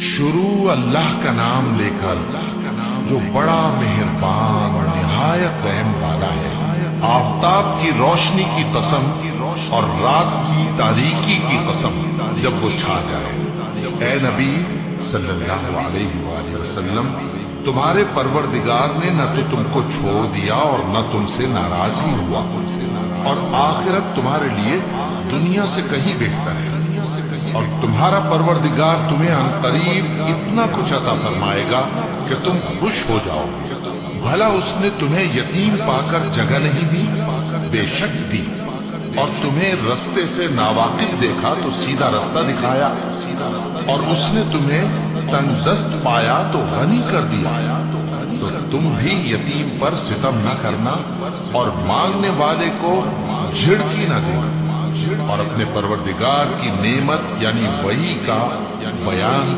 شروع اللہ کا نام لے کر جو بڑا مہربان نہایت رحم والا ہے۔ آفتاب کی روشنی کی قسم اور رات کی تاریکی کی قسم جب وہ چھا جائے۔ اے نبی صلی اللہ علیہ وآلہ وسلم، تمہارے پروردگار نے نہ تو تم کو چھوڑ دیا اور نہ تم سے ناراض ہی ہوا، اور آخرت تمہارے لیے دنیا سے کہیں بہتر ہے، اور تمہارا پروردگار تمہیں عنقریب اتنا کچھ عطا فرمائے گا کہ تم خوش ہو جاؤ گے۔ بھلا اس نے تمہیں یتیم پا کر جگہ نہیں دی؟ بے شک دی، اور تمہیں رستے سے ناواقف دیکھا تو سیدھا رستہ دکھایا، اور اس نے تمہیں تنگدست پایا تو غنی کر دیا۔ تو تم بھی یتیم پر ستم نہ کرنا اور مانگنے والے کو جھڑکی نہ دینا، اور اپنے پروردگار کی نعمت یعنی وحی کا بیان